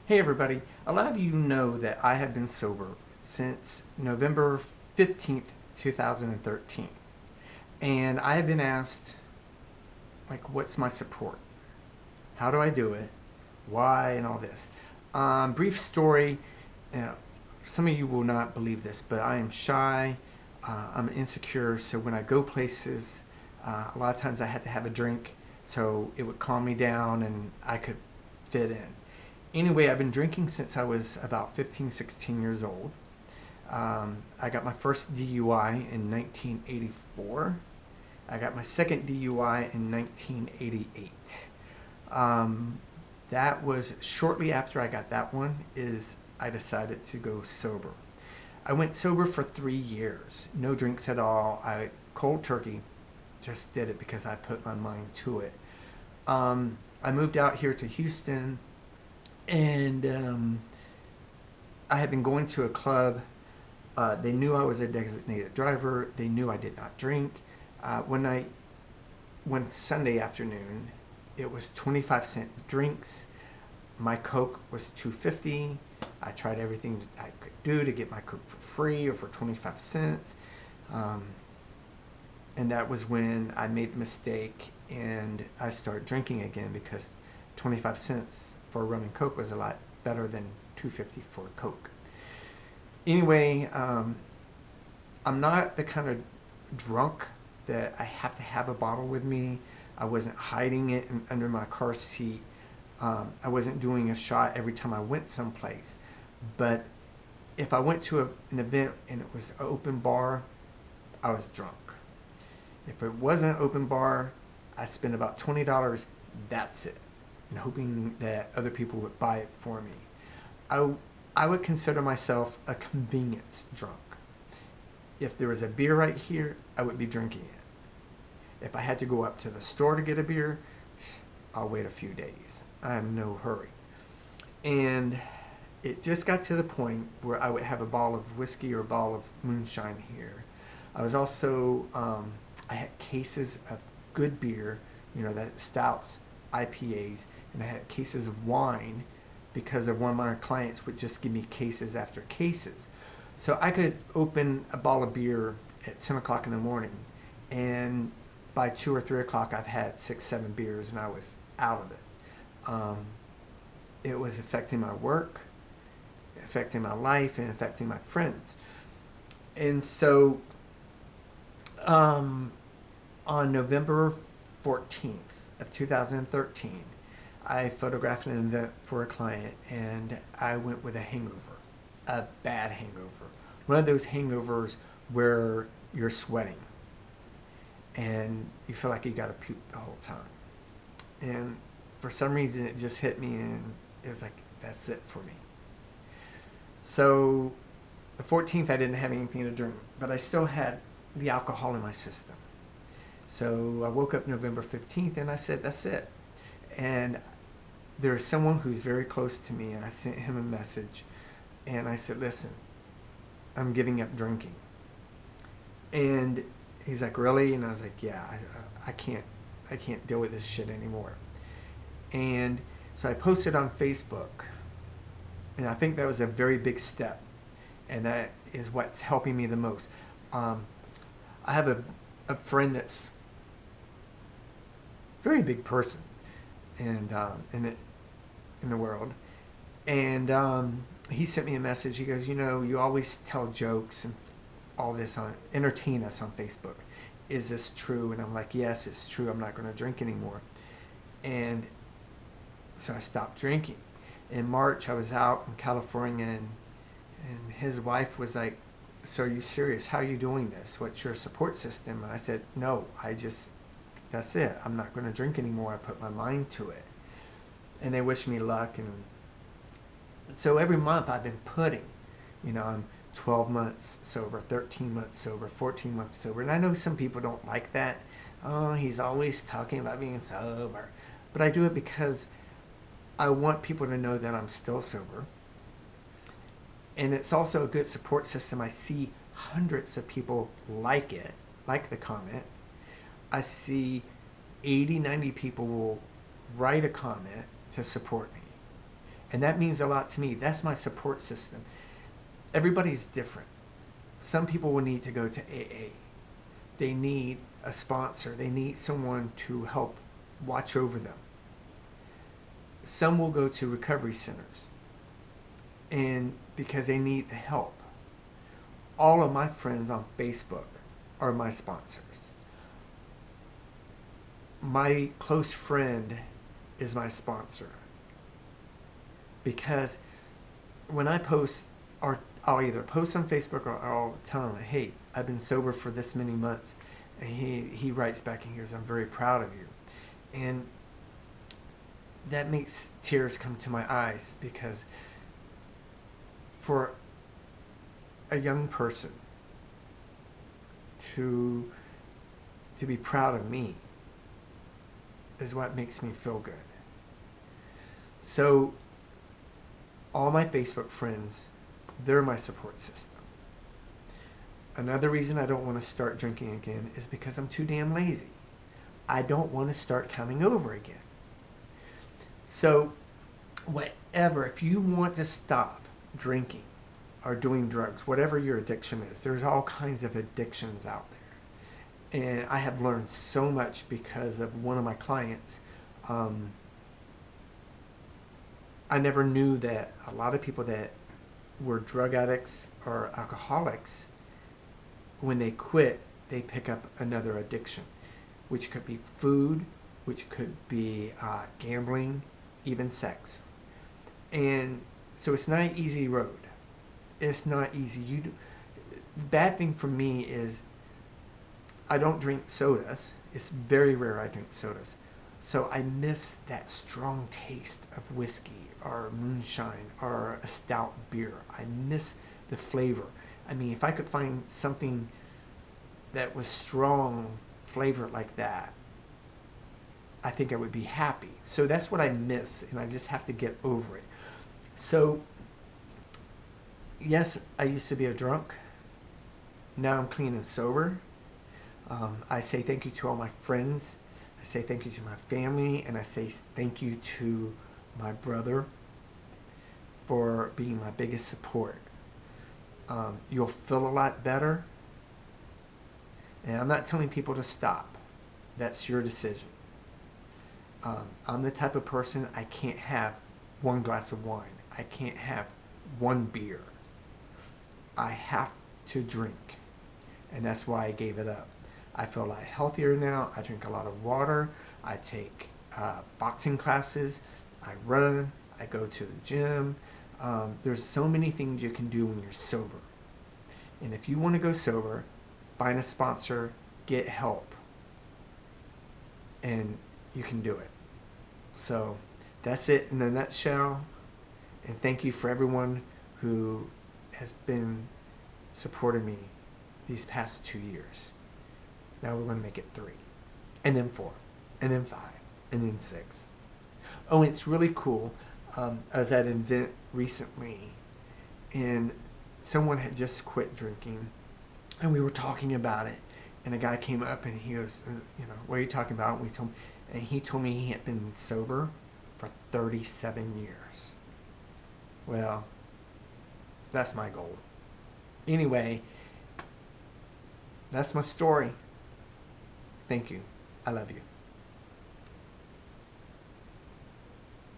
Hey everybody, a lot of you know that I have been sober since November 15th, 2013. And I have been asked, like, what's my support? How do I do it? Why? And all this. Brief story, you know, some of you will not believe this, but I am shy, I'm insecure, so when I go places, a lot of times I had to have a drink, so it would calm me down and I could fit in. Anyway, I've been drinking since I was about 15, 16 years old. I got my first DUI in 1984. I got my second DUI in 1988. That was shortly after I got that one is I decided to go sober. I went sober for 3 years, no drinks at all. I cold turkey, just did it because I put my mind to it. I moved out here to Houston, and I had been going to a club. They knew I was a designated driver. They knew I did not drink. One Sunday afternoon, it was 25-cent drinks. My Coke was $2.50. I tried everything I could do to get my Coke for free or for 25 cents. And that was when I made the mistake and I started drinking again, because 25 cents for a rum and Coke was a lot better than $2.50 for a Coke. Anyway, I'm not the kind of drunk that I have to have a bottle with me. I wasn't hiding it under my car seat. I wasn't doing a shot every time I went someplace. But if I went to an event and it was an open bar, I was drunk. If it wasn't an open bar, I spent about $20. That's it. And hoping that other people would buy it for me. I would consider myself a convenience drunk. If there was a beer right here, I would be drinking it. If I had to go up to the store to get a beer, I'll wait a few days. I'm in no hurry. And it just got to the point where I would have a bottle of whiskey or a bottle of moonshine here. I was also, I had cases of good beer, that stouts, IPAs, and I had cases of wine because of one of my clients would just give me cases after cases. So I could open a bottle of beer at 10 o'clock in the morning, and by 2 or 3 o'clock I've had 6, 7 beers and I was out of it. It was affecting my work, affecting my life, and affecting my friends. And so on November 14th of 2013, I photographed an event for a client, and I went with a hangover, a bad hangover. One of those hangovers where you're sweating and you feel like you got to puke the whole time. And for some reason it just hit me, and it was like, that's it for me. So the 14th I didn't have anything to drink, but I still had the alcohol in my system. So I woke up November 15th and I said, that's it. And there's someone who's very close to me, and I sent him a message and I said, listen, I'm giving up drinking. And he's like, really? And I was like, yeah, I can't deal with this shit anymore. And so I posted on Facebook, and I think that was a very big step, and that is what's helping me the most. I have a friend that's a very big person, and in the world, and he sent me a message. He goes, you always tell jokes and all this entertain us on Facebook. Is this true? And I'm like, yes, it's true. I'm not going to drink anymore. And so I stopped drinking. In March, I was out in California, and his wife was like, so are you serious? How are you doing this? What's your support system? And I said, no, that's it. I'm not going to drink anymore. I put my mind to it. And they wished me luck. And so every month I've been putting, I'm 12 months sober, 13 months sober, 14 months sober. And I know some people don't like that. Oh, he's always talking about being sober. But I do it because I want people to know that I'm still sober. And it's also a good support system. I see hundreds of people like it, like the comment. I see 80, 90 people will write a comment to support me. And that means a lot to me. That's my support system. Everybody's different. Some people will need to go to AA. They need a sponsor. They need someone to help watch over them. Some will go to recovery centers, and because they need the help. All of my friends on Facebook are my sponsors. My close friend is my sponsor, because when I post, or I'll either post on Facebook or I'll tell him, hey, I've been sober for this many months, and he writes back and he goes, I'm very proud of you. And that makes tears come to my eyes, because for a young person to be proud of me is what makes me feel good. So all my Facebook friends, they're my support system. Another reason I don't want to start drinking again is because I'm too damn lazy. I don't want to start coming over again. So whatever, if you want to stop drinking or doing drugs, whatever your addiction is, there's all kinds of addictions out there. And I have learned so much because of one of my clients. I never knew that a lot of people that were drug addicts or alcoholics, when they quit, they pick up another addiction, which could be food, which could be gambling, even sex. And so it's not an easy road. It's not easy. The bad thing for me is I don't drink sodas. It's very rare I drink sodas. So I miss that strong taste of whiskey or moonshine or a stout beer. I miss the flavor. I mean, if I could find something that was strong flavor like that, I think I would be happy. So that's what I miss, and I just have to get over it. So yes, I used to be a drunk. Now I'm clean and sober. I say thank you to all my friends. I say thank you to my family, and I say thank you to my brother for being my biggest support. You'll feel a lot better. And I'm not telling people to stop. That's your decision. I'm the type of person, I can't have one glass of wine. I can't have one beer. I have to drink. And that's why I gave it up. I feel a lot healthier now. I drink a lot of water. I take boxing classes. I run. I go to the gym. There's so many things you can do when you're sober. And if you want to go sober, find a sponsor, get help, and you can do it. So that's it in a nutshell. And thank you for everyone who has been supporting me these past 2 years. Now we're going to make it 3, and then 4, and then 5, and then 6. Oh, and it's really cool. I was at an event recently, and someone had just quit drinking, and we were talking about it. And a guy came up and he goes, what are you talking about? And he told me he had been sober for 37 years. Well, that's my goal. Anyway, that's my story. Thank you. I love you.